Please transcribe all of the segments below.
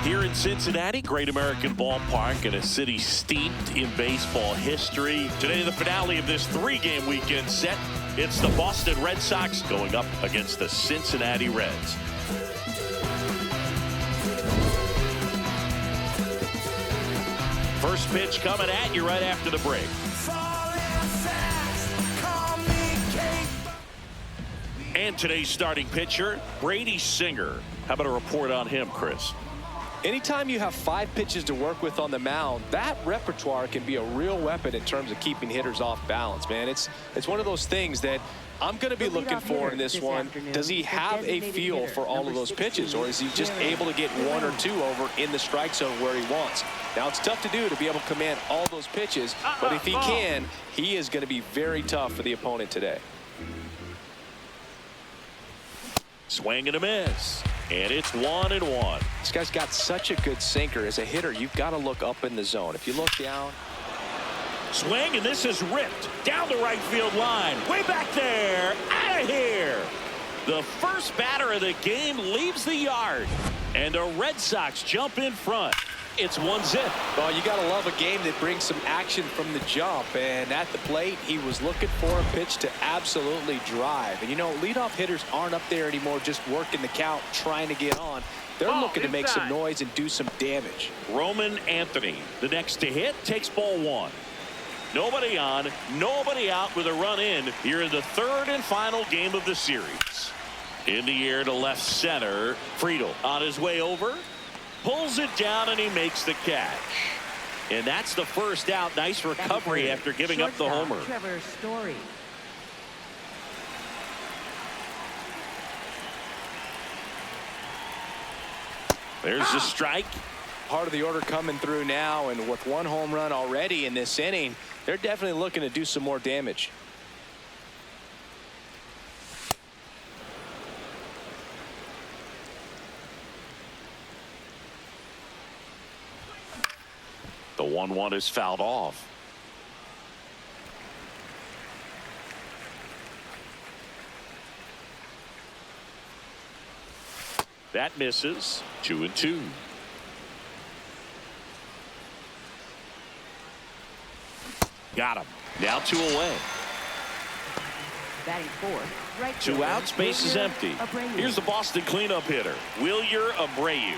Here in Cincinnati, great American ballpark in a city steeped in baseball history. Today, the finale of this three-game weekend set. It's the Boston Red Sox going up against the Cincinnati Reds. First pitch coming at you right after the break. And today's starting pitcher, Brady Singer. How about a report on him, Chris? Anytime you have 5 pitches to work with on the mound, that repertoire can be a real weapon in terms of keeping hitters off balance, man. It's one of those things that I'm going to be looking for in this one. Does he have a feel for all of those pitches, or is he just able to get 1 or 2 over in the strike zone where he wants? Now, it's tough to do to be able to command all those pitches, but if he can, he is going to be very tough for the opponent today. Swing and a miss. And it's 1-1. This guy's got such a good sinker. As a hitter, you've got to look up in the zone. If you look down. Swing, and this is ripped down the right field line. Way back there. Out of here. The first batter of the game leaves the yard. And the Red Sox jump in front. It's 1-0. Well, you got to love a game that brings some action from the jump. And at the plate, he was looking for a pitch to absolutely drive. And, you know, leadoff hitters aren't up there anymore just working the count, trying to get on. They're looking to make some noise and do some damage. Roman Anthony, the next to hit, takes ball 1. Nobody on, nobody out with a run in here in the third and final game of the series. In the air to left center, Friedel on his way over. Pulls it down and he makes the catch. And that's the first out. Nice recovery after giving up the homer. Story. There's the strike. Part of the order coming through now, and with 1 home run already in this inning, they're definitely looking to do some more damage. The 1-1 is fouled off. That misses. 2-2. Got him. Now 2 away. Batting fourth, right 2 outs, base is empty. Here's the Boston cleanup hitter, Wilyer Abreu.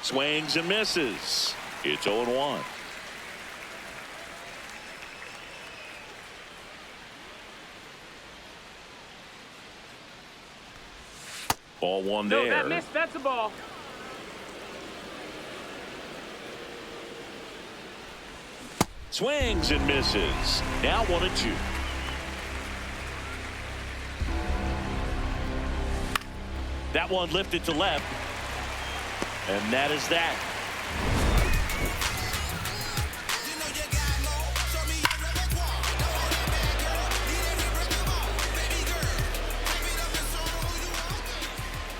Swings and misses. It's 0-1. Ball 1 there. No, that missed. That's a ball. Swings and misses. Now 1-2. That one lifted to left. And that is that.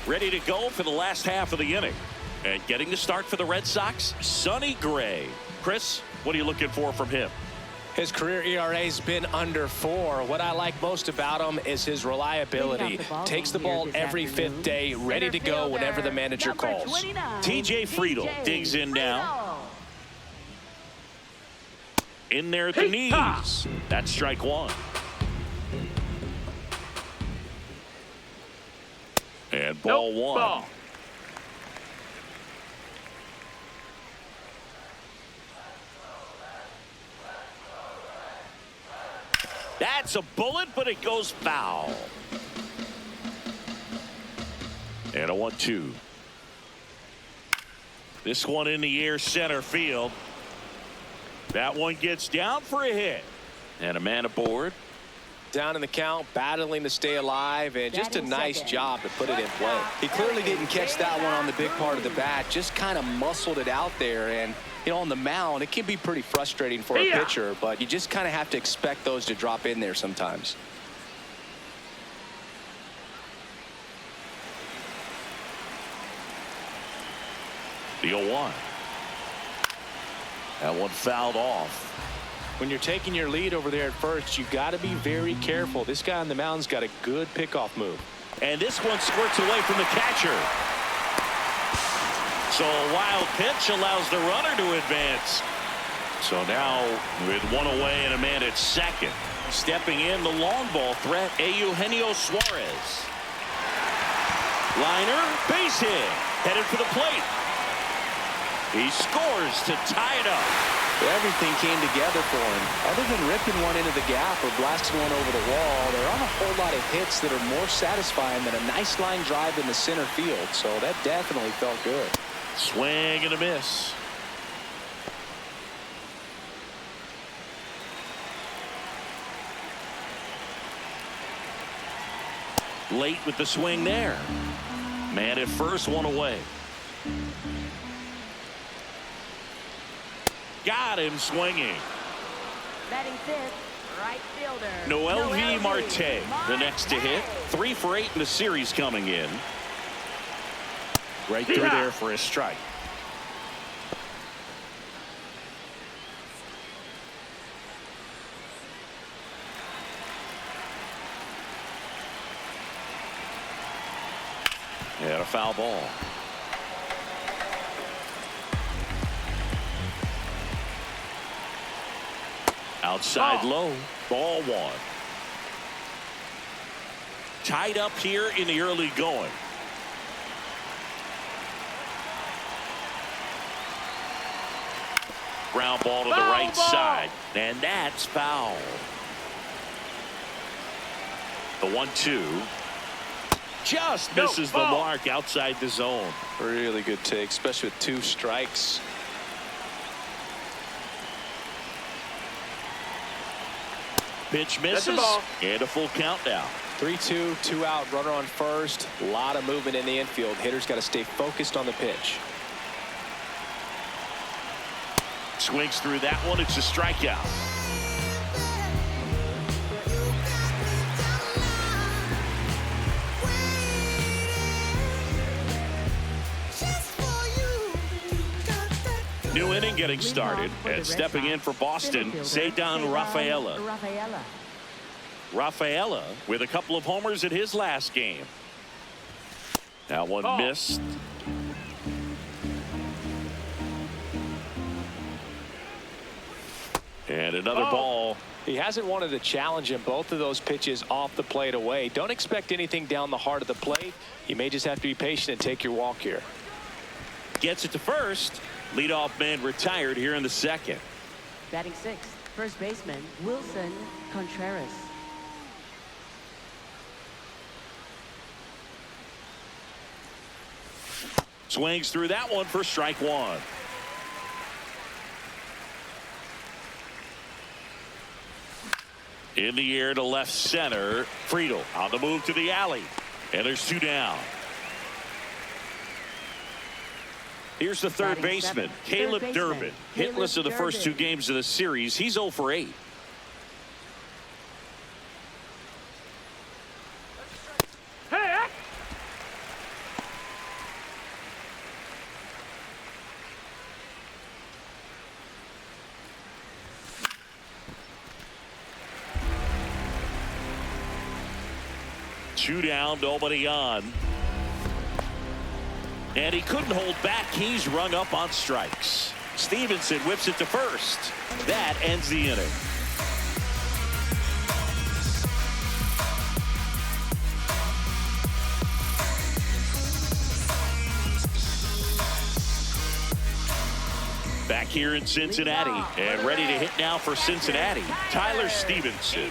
Ready to go for the last half of the inning. And getting the start for the Red Sox, Sonny Gray. Chris, what are you looking for from him? His career ERA's been under 4. What I like most about him is his reliability. Takes the ball every 5th day, ready to go whenever the manager calls. TJ Friedel digs in now. In there at the knees. That's strike 1. And ball 1. Ball. That's a bullet, but it goes foul. And a 1-2. This one in the air, center field. That one gets down for a hit. And a man aboard. Down in the count, battling to stay alive, and just a nice job to put it in play. He clearly didn't catch that one on the big part of the bat, just kind of muscled it out there. And, you know, on the mound, it can be pretty frustrating for a pitcher, but you just kind of have to expect those to drop in there sometimes. The 0-1. That one fouled off. When you're taking your lead over there at first, you got to be very careful. This guy on the mound's got a good pickoff move. And this one squirts away from the catcher. So a wild pitch allows the runner to advance. So now with one away and a man at second. Stepping in, the long ball threat, Eugenio Suarez. Liner, base hit, headed for the plate. He scores to tie it up. Everything came together for him. Other than ripping one into the gap or blasting one over the wall, there aren't a whole lot of hits that are more satisfying than a nice line drive in the center field. So that definitely felt good. Swing and a miss. Late with the swing there. Man at first, one away. Got him swinging. Batting fifth, right fielder. Noel V. Marte, the next to hit. 3 for 8 in the series coming in. Right through there for a strike. And a foul ball. Outside low, ball one. Tied up here in the early going. Ground ball to the right side, and that's foul. The 1-2 just misses the mark outside the zone. Really good take, especially with 2 strikes. Pitch misses and a full count now. 3-2, 2 out, runner on first. A lot of movement in the infield. Hitter's got to stay focused on the pitch. Swings through that one. It's a strikeout. New inning getting started, and stepping in for Boston, Cedar Rafaela. Rafaela with a couple of homers in his last game. That one missed. And another ball. He hasn't wanted to challenge him. Both of those pitches off the plate away. Don't expect anything down the heart of the plate. You may just have to be patient and take your walk here. Gets it to first. Leadoff man retired here in the second. Batting sixth, first baseman Wilson Contreras. Swings through that one for strike one. In the air to left center. Friedel on the move to the alley. And there's 2 down. Here's the third baseman, Caleb Durbin. Hitless in the first 2 games of the series. He's 0 for 8. Two down, nobody on. And he couldn't hold back. He's rung up on strikes. Stevenson whips it to first. That ends the inning. Back here in Cincinnati, and ready to hit now for Cincinnati, Tyler Stevenson.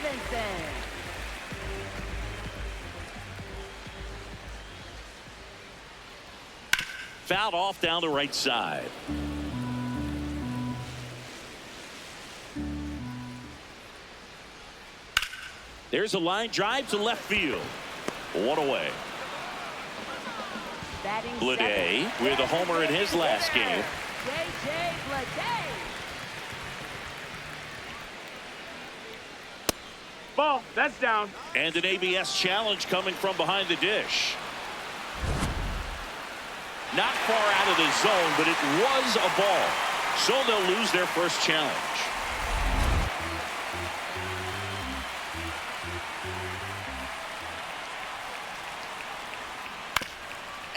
Fouled off down the right side. There's a line drive to left field. 1 away. Bleday with a homer in his last game. Ball, that's down. And an ABS challenge coming from behind the dish. Not far out of the zone, but it was a ball. So they'll lose their first challenge.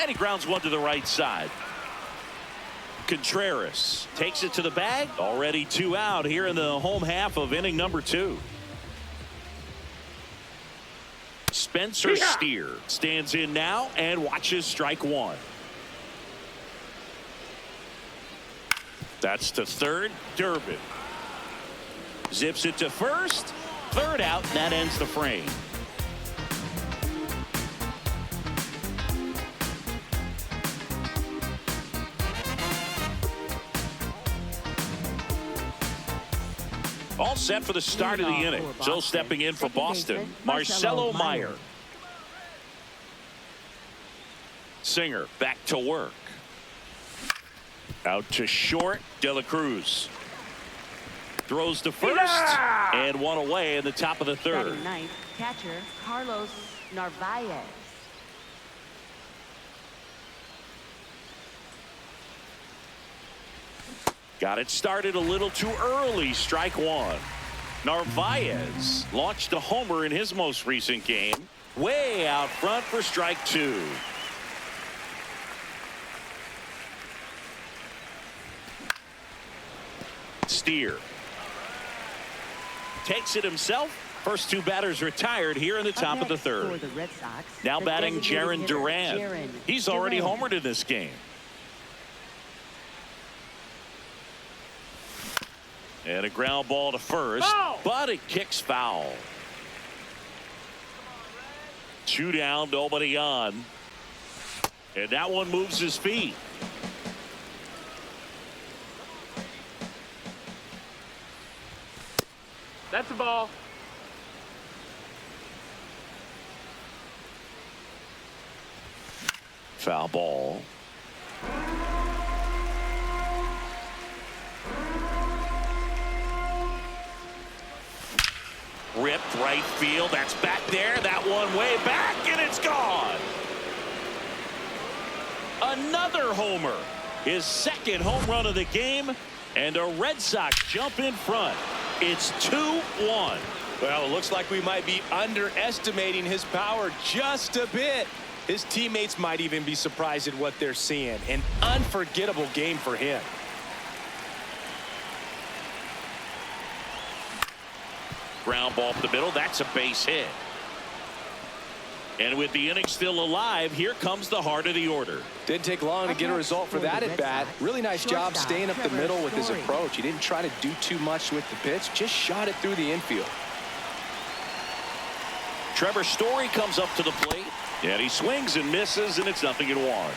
And he grounds one to the right side. Contreras takes it to the bag. Already 2 out here in the home half of inning number 2. Spencer Steer stands in now and watches strike 1. That's to third. Durbin zips it to first. Third out, and that ends the frame. All set for the start of the inning. So stepping in for Boston, Marcelo Meyer. Singer back to work. Out to short. De La Cruz throws to first and 1 away in the top of the third. Batting ninth, catcher Carlos Narvaez. Got it started a little too early. Strike 1. Narvaez launched a homer in his most recent game. Way out front for strike 2. Steer takes it himself. First 2 batters retired here in the top of the third. Now batting Jaron Duran. He's already homered in this game. And a ground ball to first, but it kicks foul. 2 down, nobody on. And that one moves his feet. That's a ball. Foul ball. Ripped right field. That's back there. That one way back, and it's gone. Another homer. His second home run of the game, and a Red Sox jump in front. It's 2-1. Well, it looks like we might be underestimating his power just a bit. His teammates might even be surprised at what they're seeing. An unforgettable game for him. Ground ball up the middle. That's a base hit. And with the inning still alive, here comes the heart of the order. Didn't take long to get a result for that at bat. Really nice job staying up the middle with his approach. He didn't try to do too much with the pitch, just shot it through the infield. Trevor Story comes up to the plate, and he swings and misses, and it's 0-1.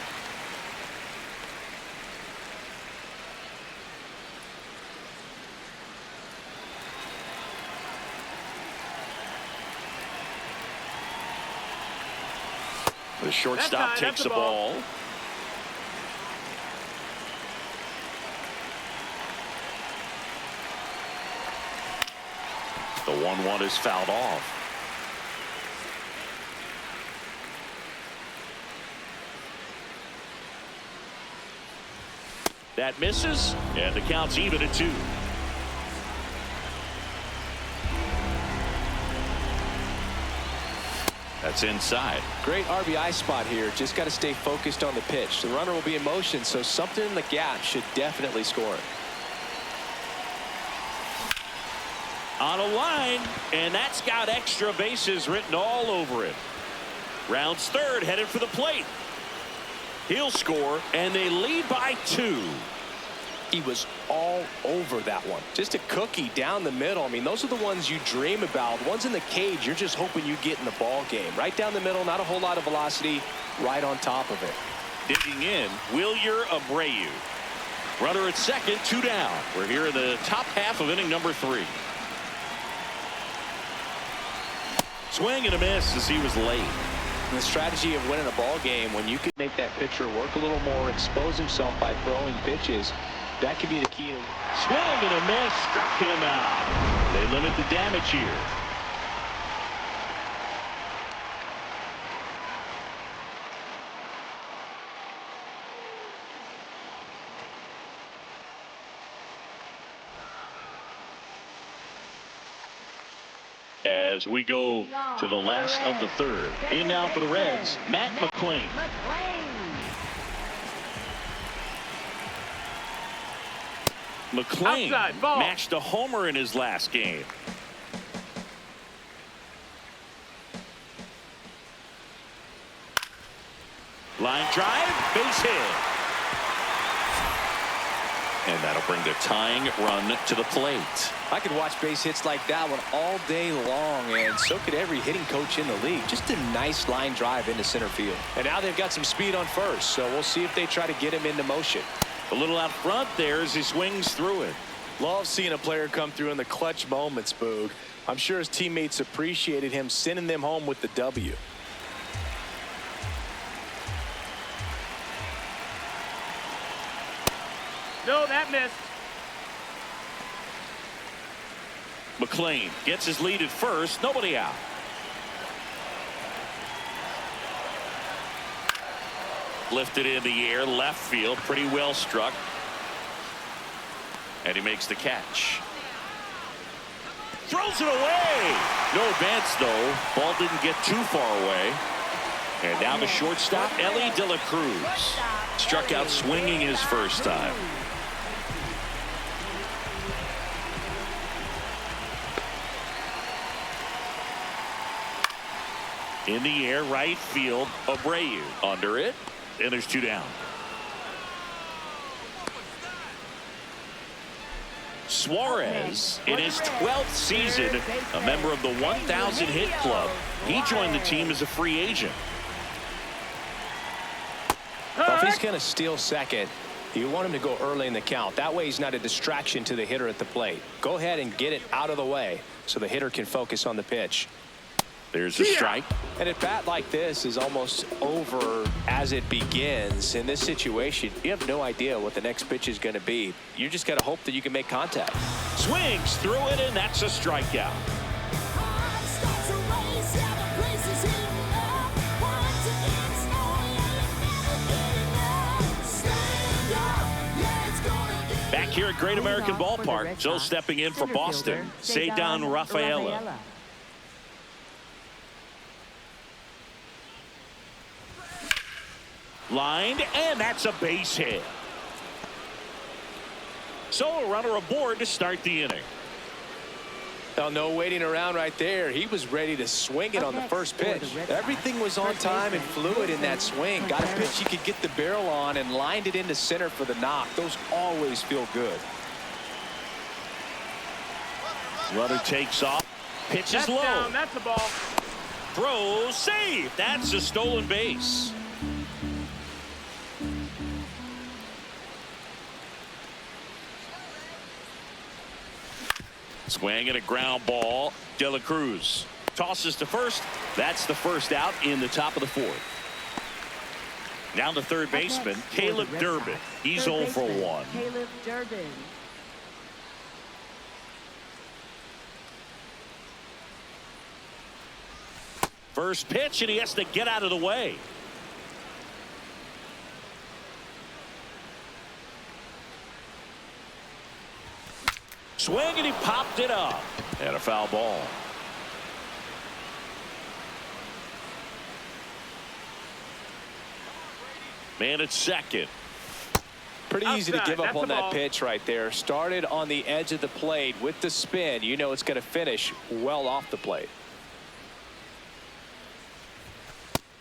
The shortstop takes the ball. The 1-1 is fouled off. That misses, and the count's even at 2. That's inside. Great RBI spot here. Just got to stay focused on the pitch. The runner will be in motion, so something in the gap should definitely score. On a line, and that's got extra bases written all over it. Rounds third, headed for the plate. He'll score, and they lead by 2. He was all over that one. Just a cookie down the middle. I mean, those are the ones you dream about. Ones in the cage, you're just hoping you get in the ball game. Right down the middle, not a whole lot of velocity, right on top of it. Digging in, Wilyer Abreu. Runner at second, 2 down. We're here in the top half of inning number 3. Swing and a miss as he was late. And the strategy of winning a ball game, when you can make that pitcher work a little more, expose himself by throwing pitches, that could be the key. Swing and a miss, struck him out. They limit the damage here. As we go to the last of the third. In now for the Reds, Matt McClain. McLean Outside, ball. matched a homer in his last game. Line drive, base hit. And that'll bring the tying run to the plate. I could watch base hits like that one all day long, and so could every hitting coach in the league. Just a nice line drive into center field. And now they've got some speed on first, so we'll see if they try to get him into motion. A little out front there as he swings through it. Love seeing a player come through in the clutch moments, Boog. I'm sure his teammates appreciated him sending them home with the W. No, that missed. McLean gets his lead at first. Nobody out. Lifted in the air, left field, pretty well struck. And he makes the catch. Throws it away. No advance though. Ball didn't get too far away. And now the shortstop, Ellie De La Cruz. Struck out swinging his first time. In the air, right field, Abreu under it, and there's 2 down. Suarez, in his 12th season, a member of the 1,000 hit club. He joined the team as a free agent. Well, if he's going to steal second, you want him to go early in the count. That way he's not a distraction to the hitter at the plate. Go ahead and get it out of the way so the hitter can focus on the pitch. There's a strike. And a bat like this is almost over as it begins. In this situation, you have no idea what the next pitch is going to be. You just got to hope that you can make contact. Swings through it, and that's a strikeout. Back here at Great American Ballpark, Joe stepping in for Boston, Cedar Rafaela. Lined, and that's a base hit. So a runner aboard to start the inning. Oh, no waiting around right there. He was ready to swing it on the first pitch. Everything was on time and fluid in that swing. Got a pitch he could get the barrel on and lined it into center for the knock. Those always feel good. Runner takes off. Pitch is low. Down. That's a ball. Throw, save. That's a stolen base. Swing and a ground ball. De La Cruz tosses to first. That's the first out in the top of the 4th. Now the third baseman, Caleb Durbin. He's 0 for 1. Caleb Durbin. First pitch, and he has to get out of the way. Swing, and he popped it up. And a foul ball. Man at second. Pretty easy to Outside. give up That's on a that ball. pitch right there. Started on the edge of the plate with the spin. You know it's going to finish well off the plate.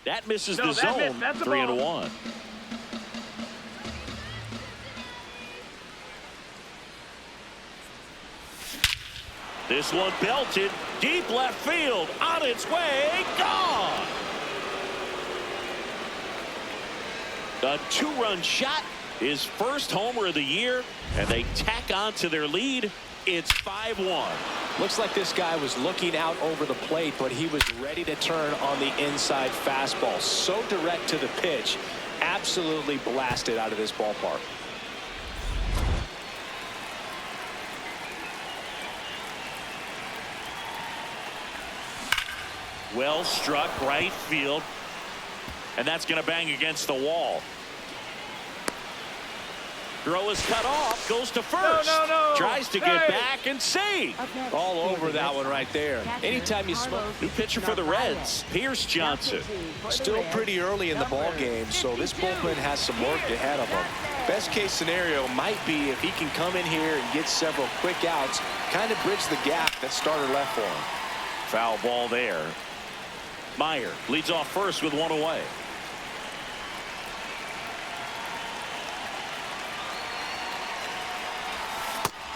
That misses No, the that zone. missed. That's a 3-1. This one belted deep left field, on its way, gone. A 2-run shot, his first homer of the year, and they tack on to their lead. It's 5-1. Looks like this guy was looking out over the plate, but he was ready to turn on the inside fastball. So direct to the pitch, absolutely blasted out of this ballpark. Well struck right field, and that's going to bang against the wall. Throw is cut off, goes to first. No. Tries to get back and save. All over that one right there. Anytime you smoke. New pitcher for the Reds, Pierce Johnson. Still pretty early in the ball game, so this bullpen has some work ahead of them. Best case scenario might be if he can come in here and get several quick outs, kind of bridge the gap that starter left for him. Foul ball there. Meyer leads off first with one away.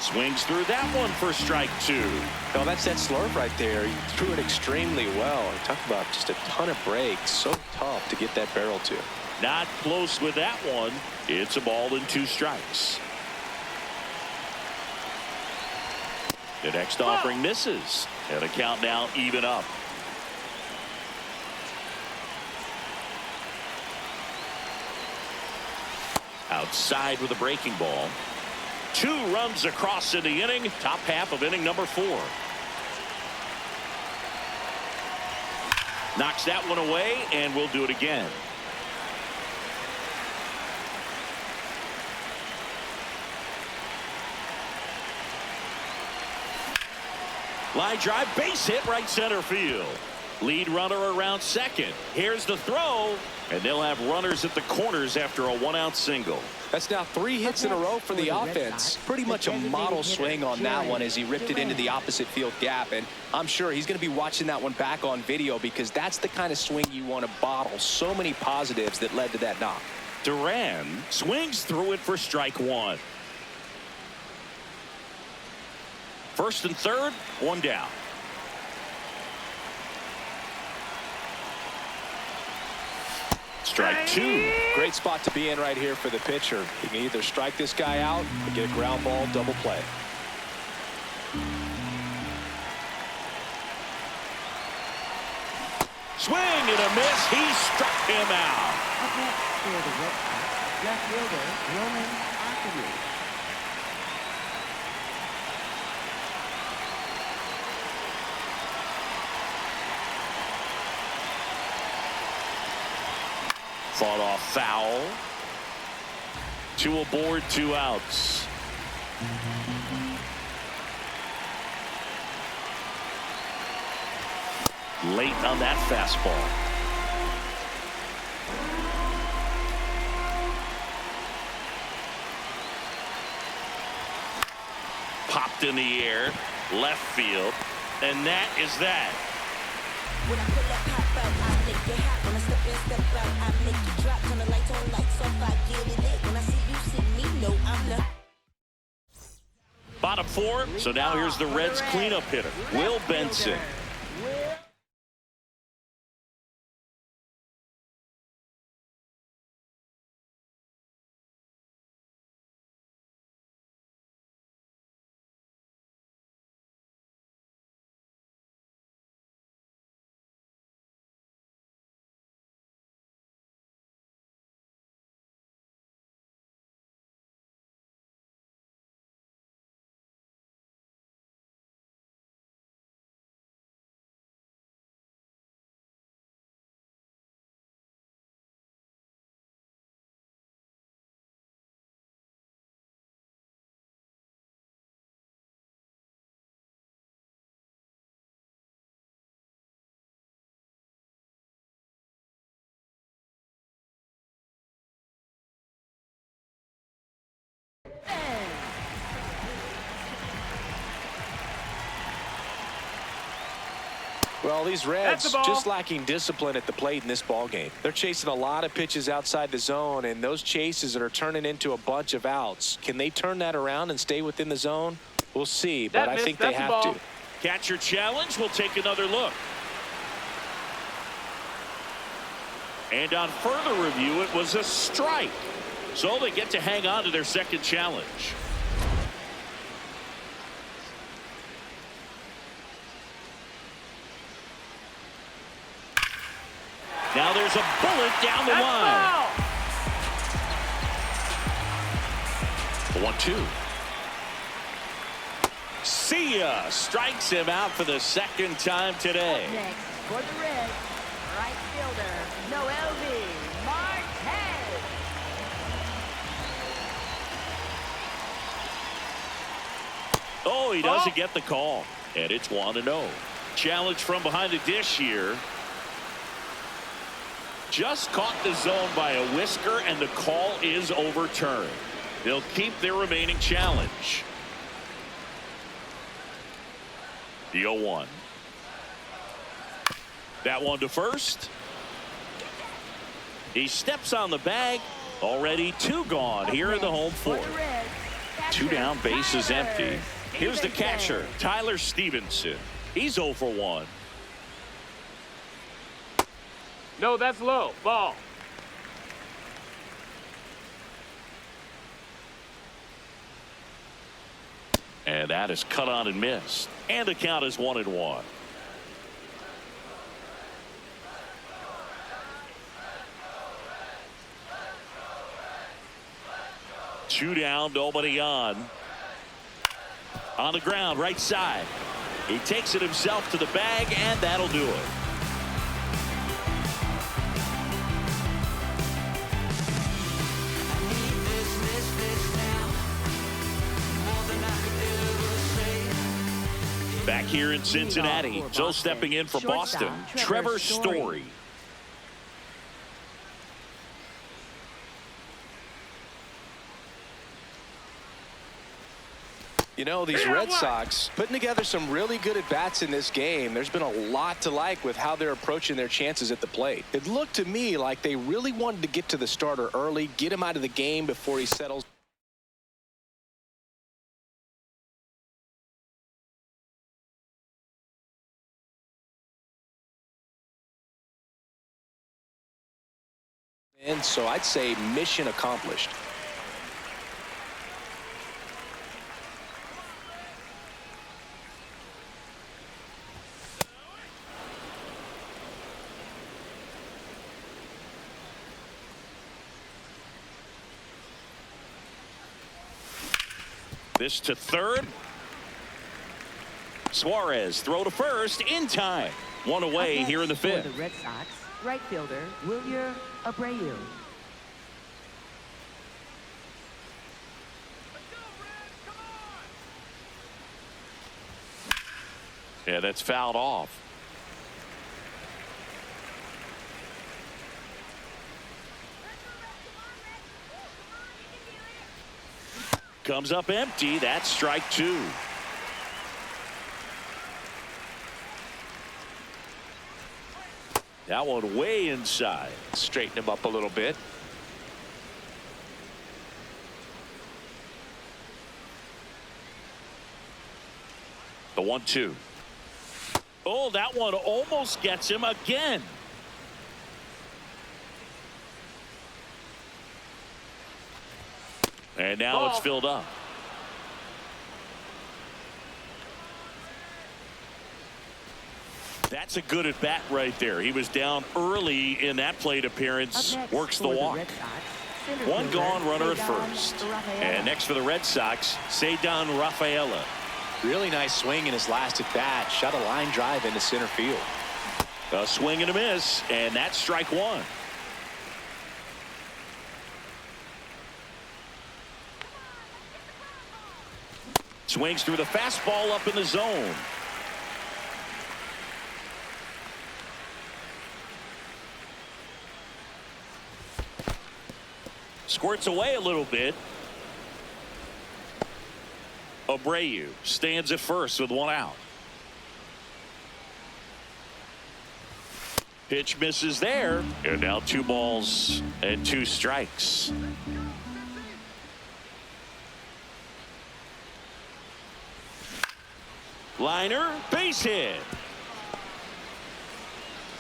Swings through that one for strike two. No, that's that slurve right there. He threw it extremely well. Talk about just a ton of breaks. So tough to get that barrel to. Not close with that one. It's a ball and 2 strikes. The next offering misses. And the count now even up. Outside with a breaking ball. 2 runs across in the inning. Top half of inning number 4. Knocks that one away, and we'll do it again. Line drive, base hit, right center field. Lead runner around second. Here's the throw, and they'll have runners at the corners after a 1-out single. That's now 3 hits in a row for the offense. Pretty much a model swing on that one as he ripped it into the opposite field gap. And I'm sure he's going to be watching that one back on video because that's the kind of swing you want to bottle. So many positives that led to that knock. Duran swings through it for strike 1. First and third, 1 down. Strike 2. Great spot to be in right here for the pitcher. He can either strike this guy out or get a ground ball double play. Swing and a miss. He struck him out. Up next for the Red Sox, left fielder Roman Ackerman. Fought off foul. 2 aboard, 2 outs. Late on that fastball. Popped in the air, left field, and that is that. When I pull up, pop out, I make it hot. When I step in, step out, I make it drop. Turn the lights on, lights off, I get it lit. When I see you, see me, no, I'm the Bottom 4. So now here's the Reds cleanup hitter, Will Benson. Well, these Reds just lacking discipline at the plate in this ball game. They're chasing a lot of pitches outside the zone, and those chases that are turning into a bunch of outs. Can they turn that around and stay within the zone? We'll see, but I think they have to. Catcher challenge. We'll take another look. And on further review, it was a strike. So they get to hang on to their second challenge. Now there's a bullet down the line. 1-2. See ya. Strikes him out for the second time today. Up next for the Reds, right fielder MLB Marquez. Oh, he doesn't get the call. And it's 1-0. Challenge from behind the dish here. Just caught the zone by a whisker, and the call is overturned. They'll keep their remaining challenge. The 0-1. That one to first. He steps on the bag. Already 2 gone here in the home fourth. 2 down, base is empty. Here's the catcher, Tyler Stevenson. He's 0 for 1. No, that's low. Ball. And that is cut on and missed. And the count is 1-1. Two down, nobody on. On the ground, right side. He takes it himself to the bag, and that'll do it. Back here in Cincinnati, so stepping in for Boston, Trevor Story. You know, these Red Sox putting together some really good at-bats in this game. There's been a lot to like with how they're approaching their chances at the plate. It looked to me like they really wanted to get to the starter early, get him out of the game before he settles. And so I'd say mission accomplished. This to third. Suarez throw to first in time. One away here in the fifth. For the Red Sox, right fielder Wilyer Abreu. Yeah, that's fouled off. Comes up empty. That's strike 2. That one way inside. Straighten him up a little bit. The 1-2. Oh, that one almost gets him again. And now it's filled up. That's a good at bat right there. He was down early in that plate appearance. Works the walk. One gone, runner at first. And next for the Red Sox, Ceddanne Rafaela. Really nice swing in his last at bat. Shot a line drive into center field. A swing and a miss, and that's strike 1. Swings through the fastball up in the zone. Squirts away a little bit. Abreu stands at first with 1 out. Pitch misses there. And now 2 balls and 2 strikes. Liner, base hit.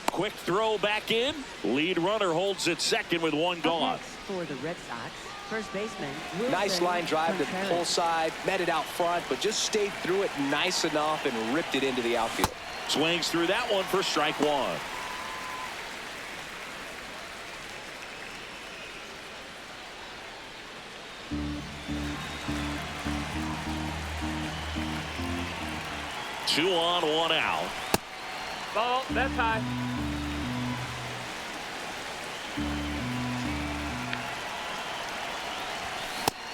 Quick throw back in. Lead runner holds at second with 1 gone. For the Red Sox, first baseman Nice line drive to the pull side, met it out front, but just stayed through it nice enough and ripped it into the outfield. Swings through that one for strike 1. Two on, 1 out. Ball, that's high.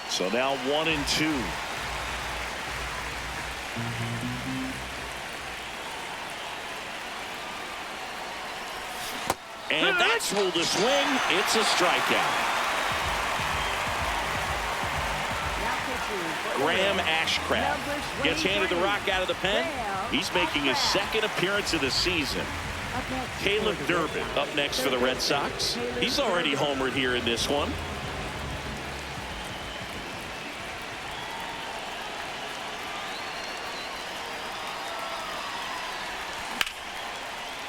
So now 1-2. And that's ruled a swing. It's a strikeout. Graham Ashcraft gets handed the rock out of the pen. He's making his second appearance of the season. Caleb Durbin up next for the Red Sox. He's already homered here in this one.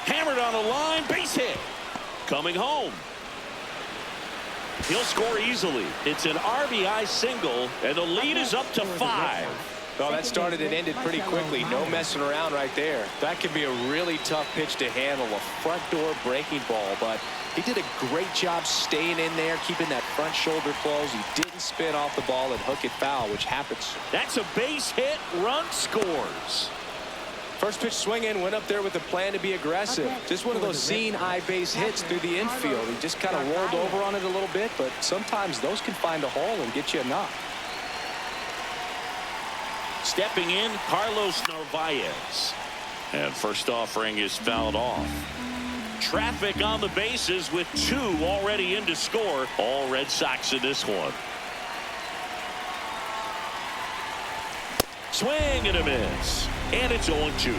Hammered on the line, base hit. Coming home. He'll score easily. It's an RBI single, and the lead is up to 5. Oh, that started and ended pretty quickly. No messing around right there. That could be a really tough pitch to handle, a front door breaking ball, but he did a great job staying in there, keeping that front shoulder closed. He didn't spin off the ball and hook it foul, which happens. That's a base hit. Run scores. First pitch swinging, went up there with a plan to be aggressive. Just one of those seeing eye base hits through the infield. He just kind of rolled over on it a little bit, but sometimes those can find a hole and get you a knock. Stepping in, Carlos Narvaez. And first offering is fouled off. Traffic on the bases with 2 already in to score. All Red Sox in this one. Swing and a miss. And it's 0-2.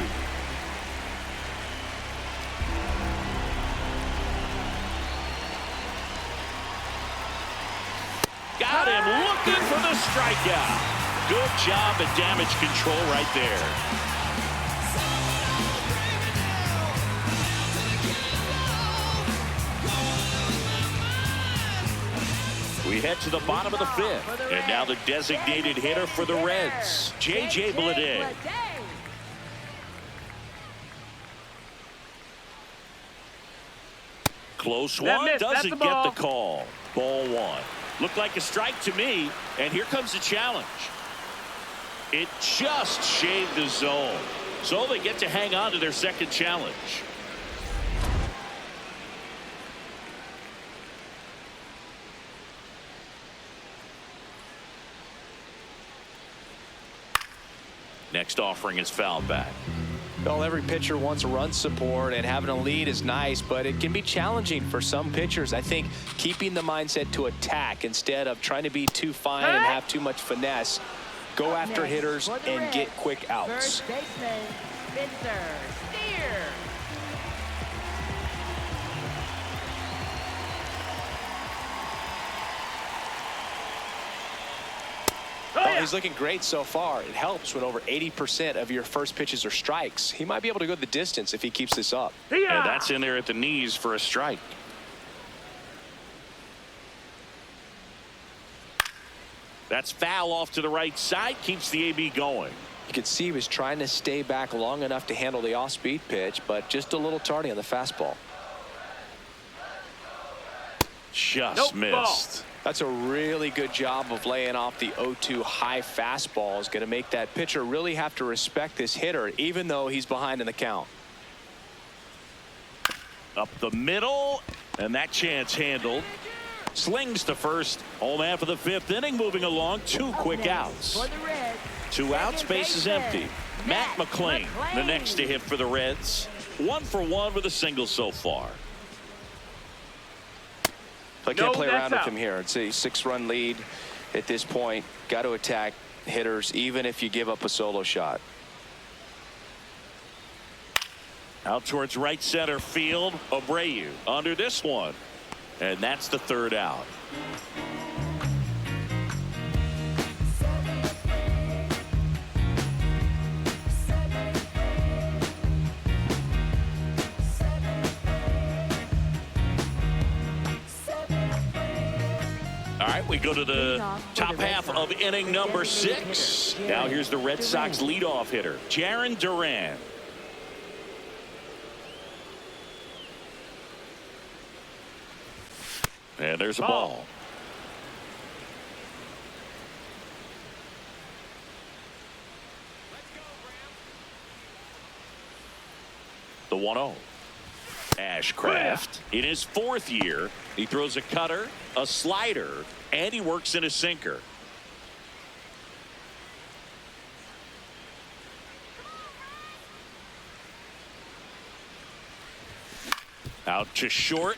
Got him looking for the strikeout. Good job at damage control right there. We head to the bottom of the 5th. And now the designated hitter for the Reds, J.J. Bleday. Close one, doesn't get the call. Ball 1. Looked like a strike to me, and here comes the challenge. It just shaved the zone, so they get to hang on to their second challenge. Next offering is fouled back. Well, every pitcher wants run support, and having a lead is nice, but it can be challenging for some pitchers. I think keeping the mindset to attack instead of trying to be too fine and have too much finesse. Go after hitters and get quick outs. First baseman, Spencer Steer. Well, he's looking great so far. It helps when over 80% of your first pitches are strikes. He might be able to go the distance if he keeps this up. And that's in there at the knees for a strike. That's foul off to the right side. Keeps the AB going. You could see he was trying to stay back long enough to handle the off-speed pitch, but just a little tardy on the fastball. Just missed. That's a really good job of laying off the 0-2 high fastball. Is going to make that pitcher really have to respect this hitter, even though he's behind in the count. Up the middle, and that chance handled. Slings to first. Home half of the 5th inning, moving along. 2 quick outs. 2 outs, base is empty. Matt McClain, the next to hit for the Reds. 1 for 1 with a single so far. I can't play around with him here. It's a 6-run lead at this point. Got to attack hitters, even if you give up a solo shot. Out towards right center field. Abreu under this one. And that's the 3rd out. All right, we go to the top half of inning number 6. Now here's the Red Sox leadoff hitter, Jarren Duran. And there's a ball. The 1-0. Ashcraft in his 4th year. He throws a cutter, a slider, and he works in a sinker. Out to short.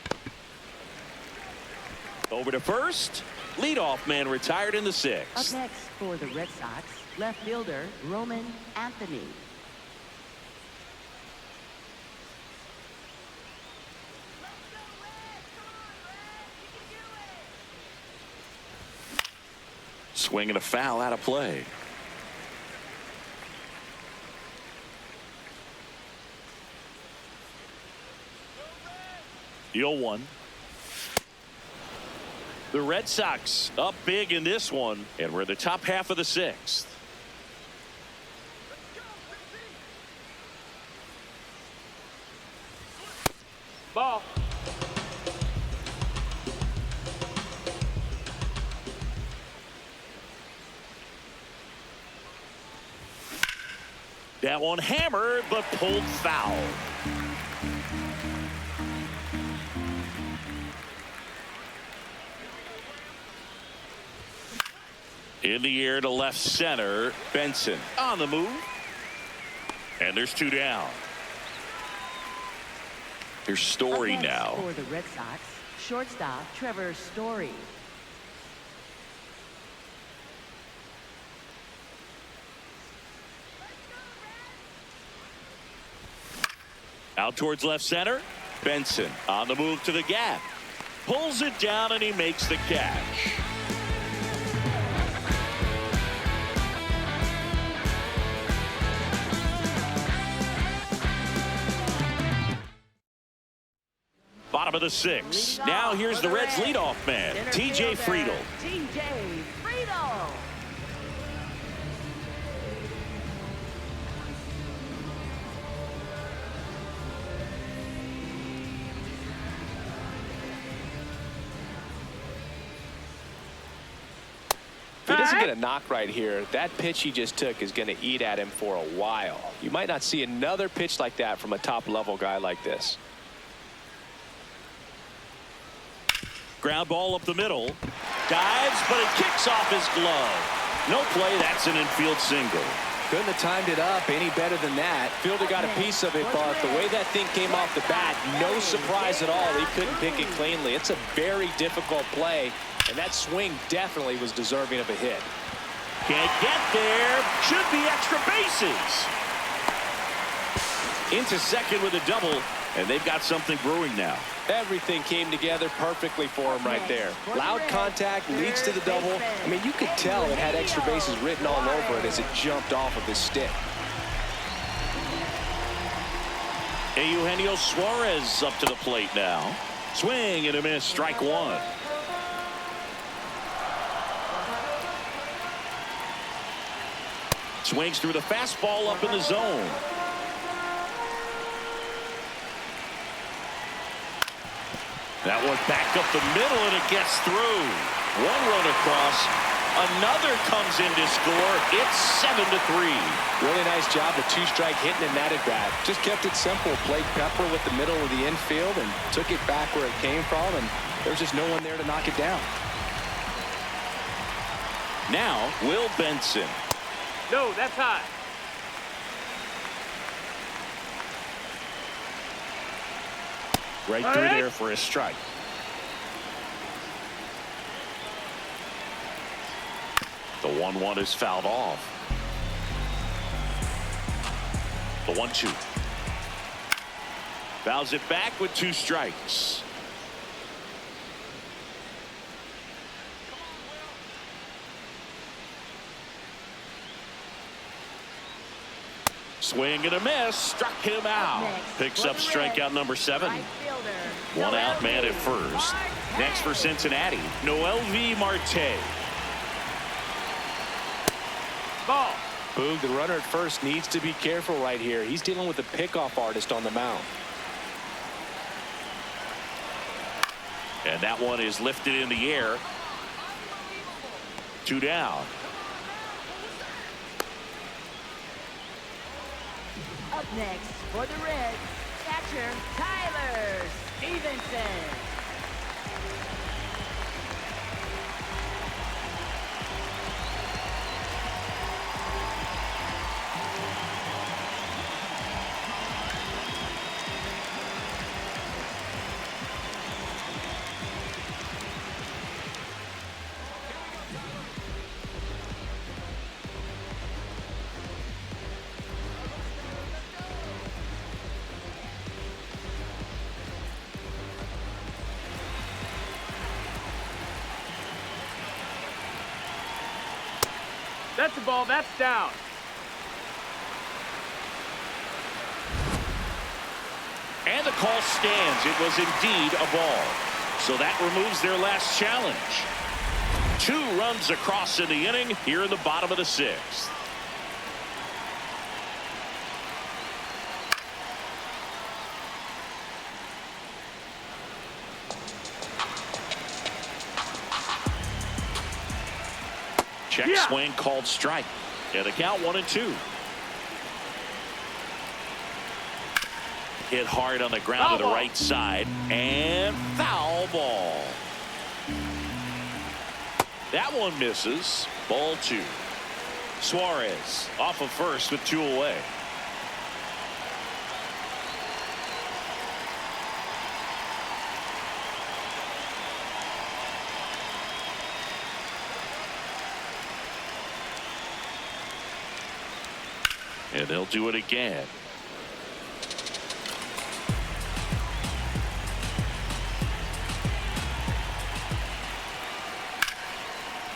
Over to first. Leadoff man retired in the Up sixth. next for the Red Sox, left fielder Roman Anthony. Swing and a foul out of play. The 0-1. The Red Sox up big in this one, and we're in the top half of the sixth. Ball. That one hammered, but pulled foul. In the air to left center. Benson on the move. And there's two down. Here's Story Up next now. for the Red Sox, shortstop Trevor Story. Out towards left center. Benson on the move to the gap. Pulls it down and he makes the catch. Bottom of the sixth. Now here's the Reds leadoff man, T.J. Friedl. T.J. Friedl. If he doesn't get a knock right here, that pitch he just took is going to eat at him for a while. You might not see another pitch like that from a top-level guy like this. Ground ball up the middle. Dives, but it kicks off his glove. No play. That's an infield single. Couldn't have timed it up any better than that. Fielder got a piece of it, but the way that thing came off the bat, no surprise at all. He couldn't pick it cleanly. It's a very difficult play, and that swing definitely was deserving of a hit. Can't get there. Should be extra bases. Into second with a double, and they've got something brewing now. Everything came together perfectly for him right there. Loud contact leads to the double. I mean, you could tell it had extra bases written all over it as it jumped off of his stick. Eugenio Suarez up to the plate now. Swing and a miss, strike one. Swings through the fastball up in the zone. That one back up the middle, and it gets through. One run across. Another comes in to score. It's 7-3. Really nice job of two-strike hitting in that at bat. Just kept it simple. Played Pepper with the middle of the infield and took it back where it came from, and there's just no one there to knock it down. Now, Will Benson. No, that's high. Right through there for a strike. The 1-1 is fouled off. The 1-2. Fouls it back with two strikes. Swing and a miss. Struck him out. Picks up strikeout number 7. One out man at first. Next for Cincinnati, MLB Marte. Ball. Boog, the runner at first needs to be careful right here. He's dealing with a pickoff artist on the mound. And that one is lifted in the air. 2 down. Up next for the Reds, catcher Tyler Stevenson. That's the ball. That's down. And the call stands. It was indeed a ball. So that removes their last challenge. 2 runs across in the inning here in the bottom of the 6th. Check swing called strike. And the count 1-2. Hit hard on the ground to the right side. And foul ball. That one misses. Ball 2. Suarez off of first with 2 away. And they'll do it again.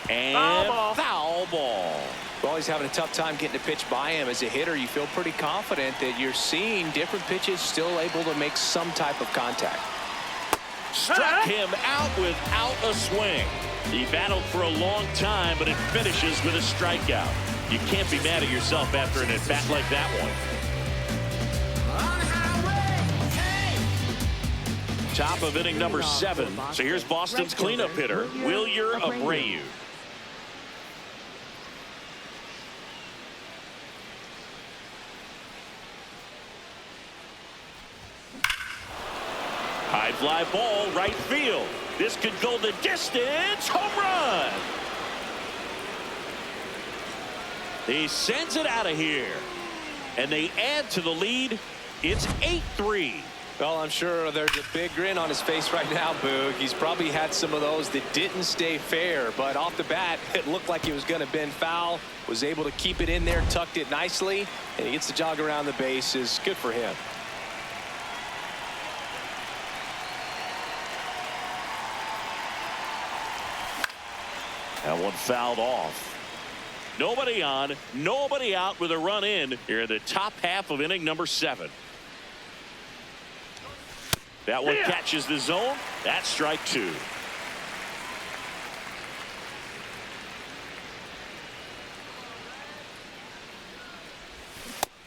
And foul ball. Well, he's having a tough time getting a pitch by him. As a hitter, you feel pretty confident that you're seeing different pitches still able to make some type of contact. Struck him out without a swing. He battled for a long time, but it finishes with a strikeout. You can't be mad at yourself after an at-bat like that one. Top of inning number 7. So here's Boston's cleanup hitter, Wilyer Abreu. High fly ball, right field. This could go the distance. Home run. He sends it out of here. And they add to the lead. It's 8-3. Well, I'm sure there's a big grin on his face right now, Boog. He's probably had some of those that didn't stay fair, but off the bat, it looked like he was going to bend foul, was able to keep it in there, tucked it nicely, and he gets the jog around the bases. Good for him. That one fouled off. Nobody on, nobody out with a run in here in the top half of inning number 7. That one catches the zone. That's strike 2.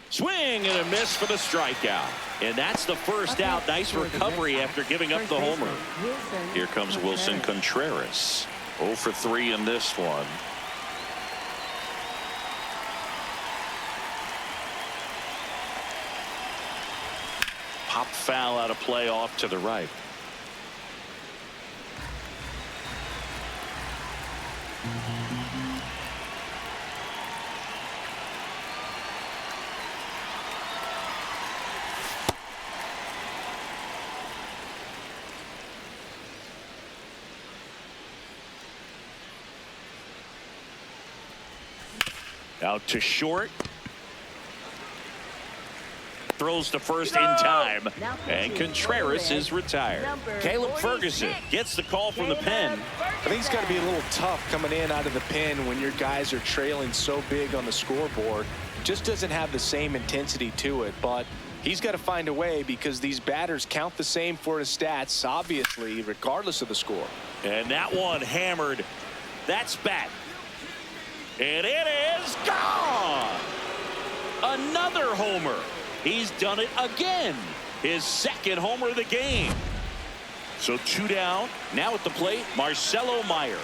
Swing and a miss for the strikeout. And that's the first out. Nice recovery after giving up the homer. Here comes Wilson Contreras. 0 for 3 in this one. Pop foul out of play off to the right. Out to short. Throws to first in time, and Contreras is retired. Caleb Ferguson gets the call from the pen. I think it's got to be a little tough coming in out of the pen when your guys are trailing so big on the scoreboard. Just doesn't have the same intensity to it, but he's got to find a way because these batters count the same for his stats, obviously, regardless of the score. And that one hammered. That's back. And it is gone. Another homer. He's done it again. His second homer of the game. So 2 down. Now at the plate, Marcelo Meyer.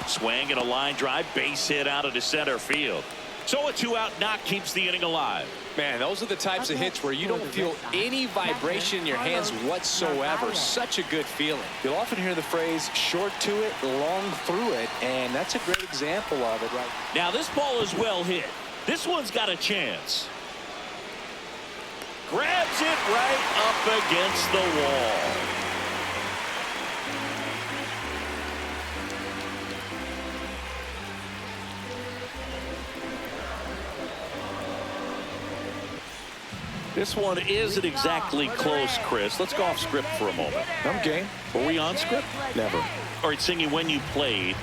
Swing and a line drive, base hit out into center field. So a 2-out knock keeps the inning alive. Man, those are the types of hits where you don't feel any vibration in your hands whatsoever. Such a good feeling. You'll often hear the phrase short to it, long through it, and that's a great example of it right now. This ball is well hit. This one's got a chance. Grabs it right up against the wall. This one isn't exactly close, Chris. Let's go off script for a moment. I'm game. Were we on script? Never. All right, Singy, when you played,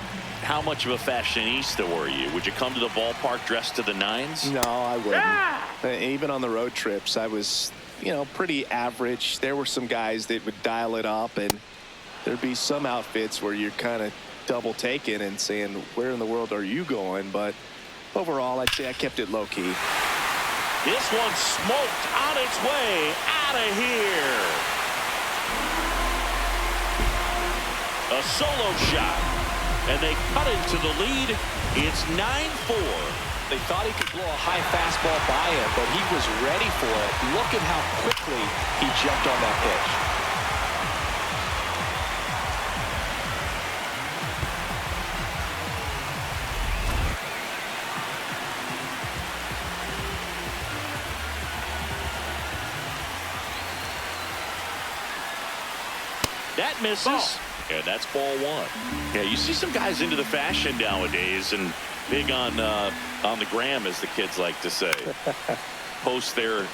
how much of a fashionista were you? Would you come to the ballpark dressed to the nines? No, I wouldn't. Even on the road trips, I was, pretty average. There were some guys that would dial it up, and there'd be some outfits where you're kind of double taking and saying, where in the world are you going? But overall, I'd say I kept it low key. This one smoked on its way out of here. A solo shot, and they cut into the lead. It's 9-4. They thought he could blow a high fastball by him, but he was ready for it. Look at how quickly he jumped on that pitch. That misses. Ball. And that's ball one. Yeah, you see some guys into the fashion nowadays and big on the gram, as the kids like to say. Post their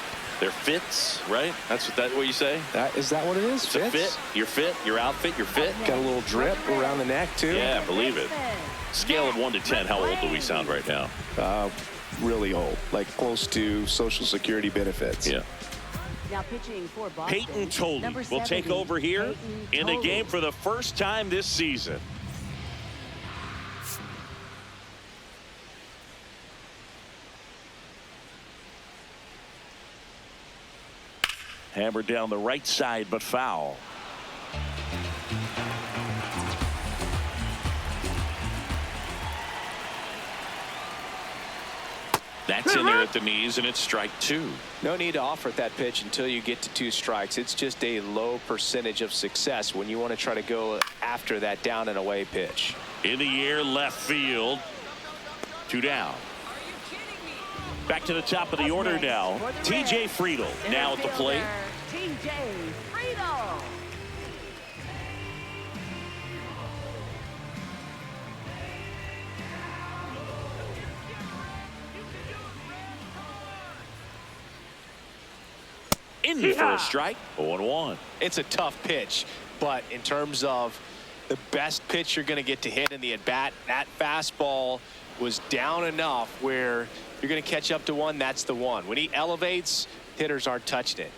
fits, right? That's what you say? Is that what it is? It's a fit. Your fit, your outfit, your fit. Got a little drip around the neck, too. Yeah, believe it. Scale of 1 to 10, how old do we sound right now? Really old, like close to Social Security benefits. Yeah. Now pitching for Boston, Peyton Tolley number will take 70, over here Peyton in the Tolley. game for the first time this season. Hammered down the right side, but foul. That's in there at the knees, and it's strike two. No need to offer at that pitch until you get to 2 strikes. It's just a low percentage of success when you want to try to go after that down and away pitch. In the air, left field. 2 down. Back to the top of the order now. T.J. Friedel now at the plate. T.J. Friedel. In there for a strike. 0-1. It's a tough pitch, but in terms of the best pitch you're going to get to hit in the at-bat, that fastball was down enough where you're going to catch up to one. That's the one. When he elevates, hitters aren't touching it.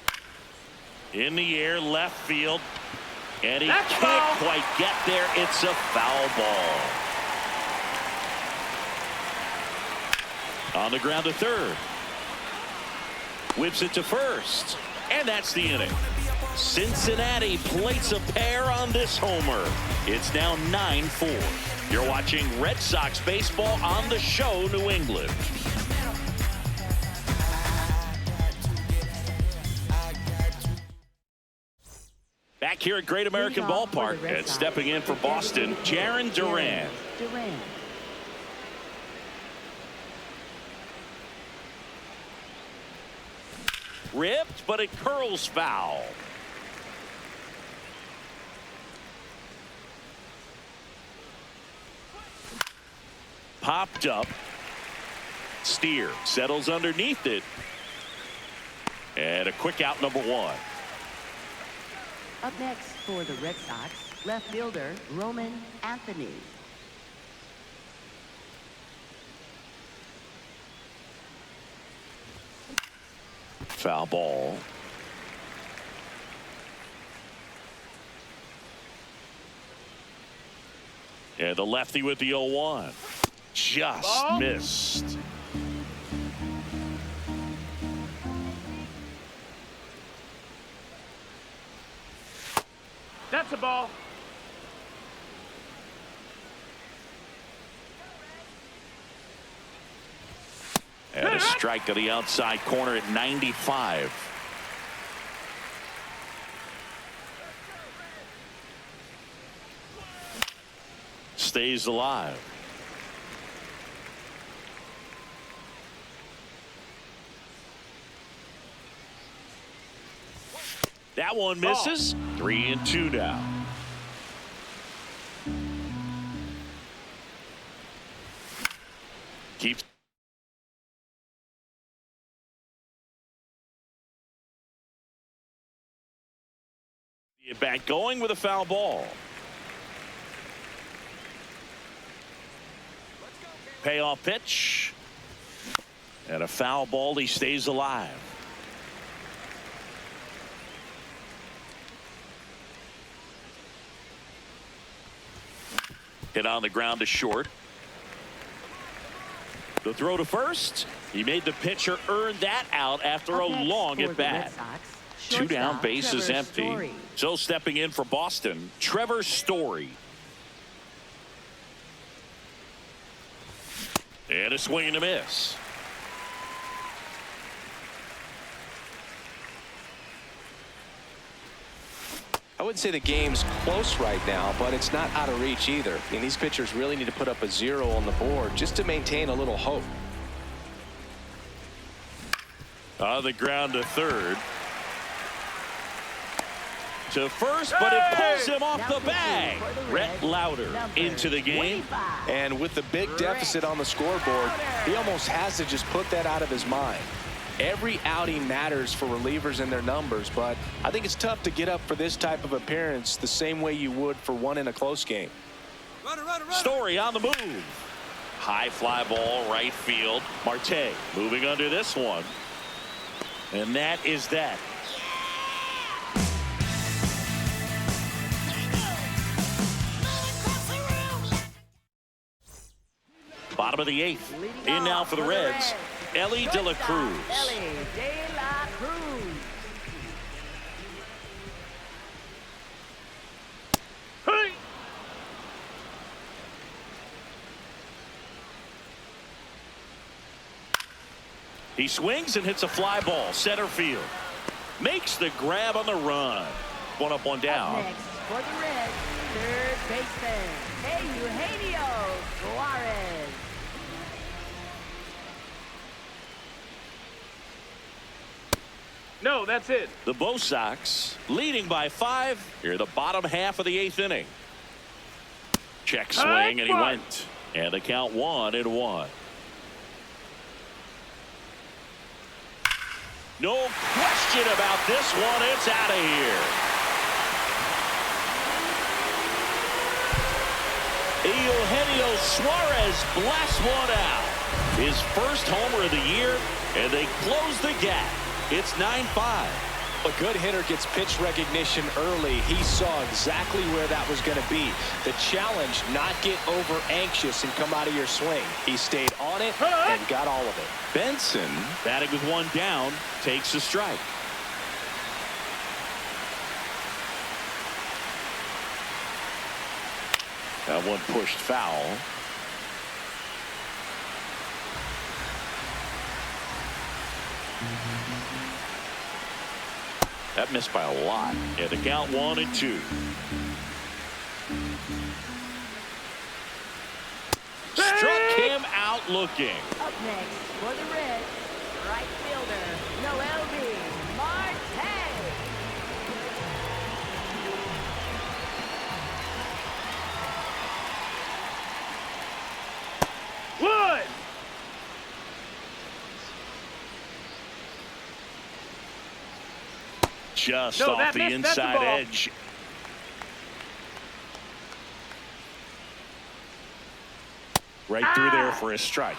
In the air, left field. And he That's can't foul. quite get there. It's a foul ball. On the ground to third. Whips it to first. And that's the inning. Cincinnati plates a pair on this homer. It's now 9-4. You're watching Red Sox baseball on the show, New England. Back here at Great American Leading off for Ballpark the Red and Sox, stepping in for Boston, Jaron Duran. Duran. Ripped, but it curls foul. Popped up. Steer settles underneath it. And a quick out, number 1. Up next for the Red Sox, left fielder Roman Anthony. Foul ball. And the lefty with the 0-1. Just missed. That's a ball. And a strike to the outside corner at 95. Stays alive. That one misses. 3-2 now. Keeps Get back going with a foul ball. Payoff pitch. And a foul ball. He stays alive. Hit on the ground to short. The throw to first. He made the pitcher earn that out after a long at bat. 2 down, bases empty. So stepping in for Boston, Trevor Story. And a swing and a miss. I wouldn't say the game's close right now, but it's not out of reach either. And these pitchers really need to put up a 0 on the board just to maintain a little hope. On the ground to third. To first, but it pulls him off the bag. Rhett Lauder into the game. And with the big deficit on the scoreboard, he almost has to just put that out of his mind. Every outing matters for relievers and their numbers, but I think it's tough to get up for this type of appearance the same way you would for one in a close game. Story on the move. High fly ball, right field. Marte moving under this one. And that is that. Bottom of the 8th. In now for the Reds, Ellie De La Cruz. Hey! He swings and hits a fly ball. Center field. Makes the grab on the run. One up, one down. Next for the Reds, third baseman, Eugenio Suarez. No, that's it. The Bo Sox leading by 5 here, the bottom half of the 8th inning. Check swing, and he went. And the count 1-1. No question about this one. It's out of here. Eugenio Suarez blasts one out. His first homer of the year, and they close the gap. It's 9-5. A good hitter gets pitch recognition early. He saw exactly where that was going to be. The challenge, not get over anxious and come out of your swing. He stayed on it and got all of it. Benson, batting with one down, takes a strike. That one pushed foul. That missed by a lot. Yeah, the count 1-2. Struck him out looking. Up next for the Reds, right fielder, MLB, Marte. One! Just No, off the that's the inside ball. edge. Right through there for a strike.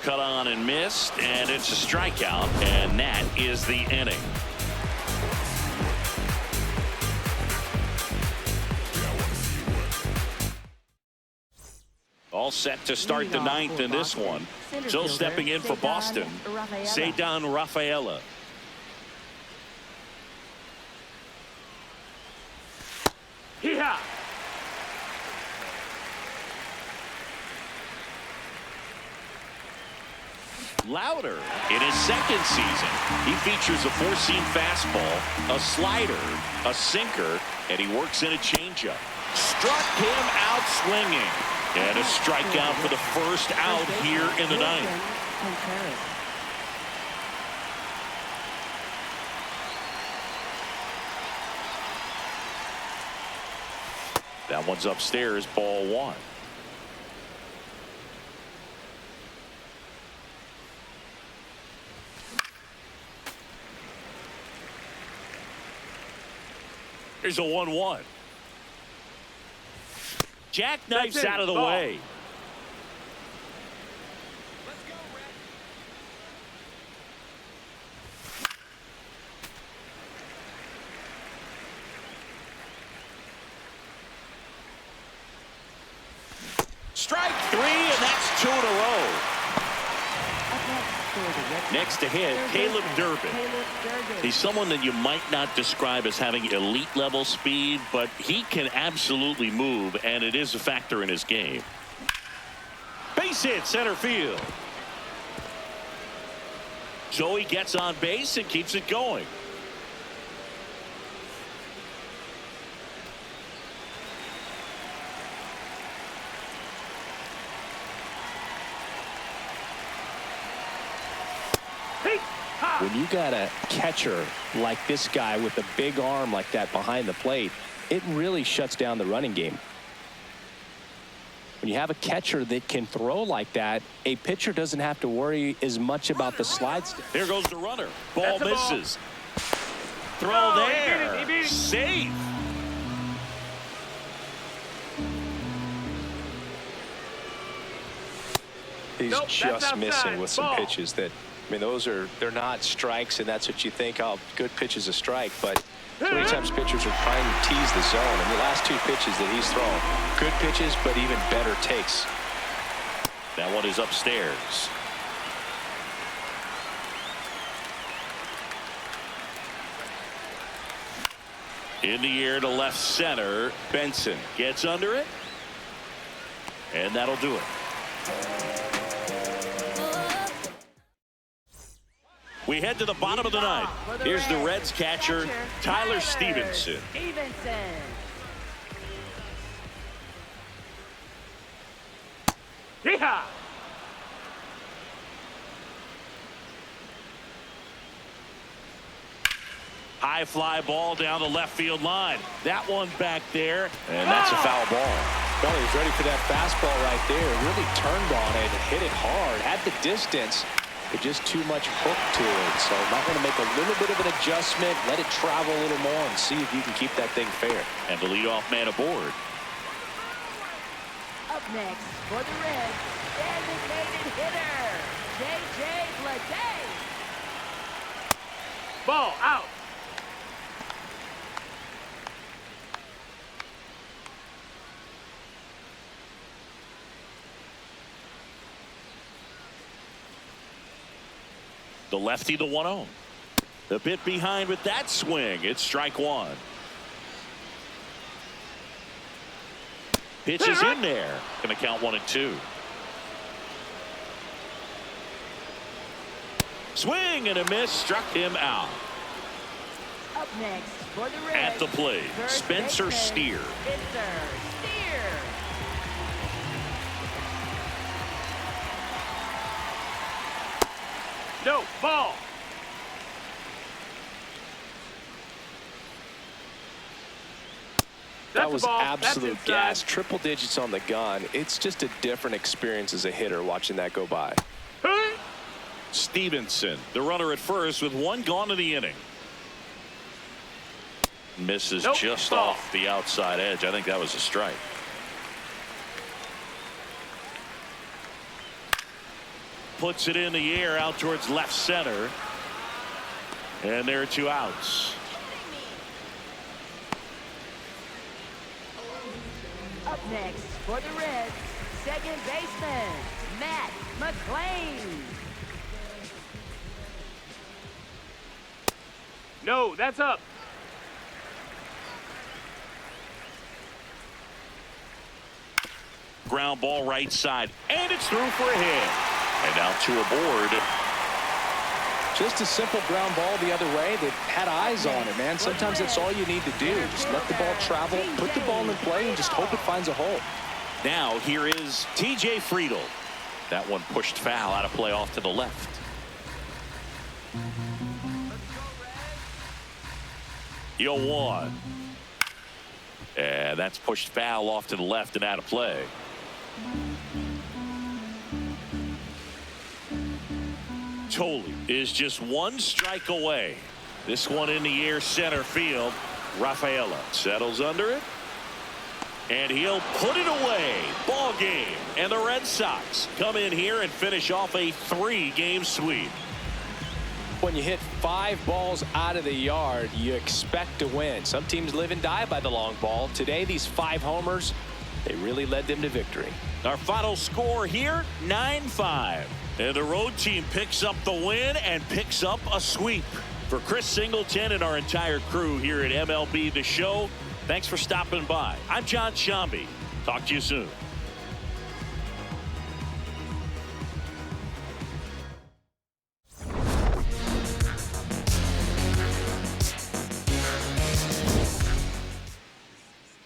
Cut on and missed, and it's a strikeout, and that is the inning. All set to start the 9th in this one. So stepping in for Boston, Ceddanne Rafaela. Hee-haw! Lauder in his second season. He features a four-seam fastball, a slider, a sinker, and he works in a changeup. Struck him out swinging. And a strikeout for the first out here in the 9th. That one's upstairs, ball 1. Here's a 1-1. Jackknifes That's it. out of the Ball. way. Strike 3, and that's 2 in a row. Next to hit, Caleb Durbin. He's someone that you might not describe as having elite level speed, but he can absolutely move, and it is a factor in his game. Base hit center field. So he gets on base and keeps it going. When you got a catcher like this guy with a big arm like that behind the plate, it really shuts down the running game. When you have a catcher that can throw like that, a pitcher doesn't have to worry as much about the slides. Here goes the runner. Ball That's a misses. Throw Oh, there. he beat it. Safe. He's Nope, that's just outside. missing with some Ball. pitches that, I mean, they're not strikes, and that's what you think, oh, good pitch is a strike. But so many times pitchers are trying to tease the zone. And the last 2 pitches that he's thrown, good pitches, but even better takes. That one is upstairs. In the air to left center. Benson gets under it. And that'll do it. We head to the bottom of the ninth. Here's the Reds catcher, Tyler Stevenson. Yeehaw! High fly ball down the left field line. That one back there, and that's a foul ball. Well, he was ready for that fastball right there. Really turned on it and hit it hard. Had the distance, but just too much hook to it. So might want to make a little bit of an adjustment, let it travel a little more, and see if you can keep that thing fair. And the leadoff man aboard. Up next for the Reds, designated hitter, J.J. Bleday. Ball out. The lefty, the 1-0. The bit behind with that swing. It's strike 1. Pitch is in there. Going to count 1-2. Swing and a miss. Struck him out. Up next for the Reds, At the plate, first Spencer baseman, Steer. Spencer Steer. No, ball. That That's a was ball. That's absolute inside. gas. Triple digits on the gun. It's just a different experience as a hitter watching that go by. Hey! Stevenson, the runner at first with 1 gone in the inning. Misses Nope, just ball. off the outside edge. I think that was a strike. Puts it in the air out towards left center. And there are 2 outs. Up next for the Reds, second baseman, Matt McClain. No, that's up. Ground ball right side. And it's through for a hit. And now 2 aboard. Just a simple ground ball the other way that had eyes on it, man. Sometimes that's all you need to do. Just let the ball travel, put the ball in play, and just hope it finds a hole. Now here is T.J. Friedel. That one pushed foul out of play off to the left. Yo 1. And that's pushed foul off to the left and out of play. Tolley is just 1 strike away. This one in the air center field. Rafaela settles under it. And he'll put it away. Ball game. And the Red Sox come in here and finish off a 3-game sweep. When you hit 5 balls out of the yard, you expect to win. Some teams live and die by the long ball. Today, these 5 homers, they really led them to victory. Our final score here, 9-5. And the road team picks up the win and picks up a sweep. For Chris Singleton and our entire crew here at MLB The Show, thanks for stopping by. I'm John Shambi. Talk to you soon.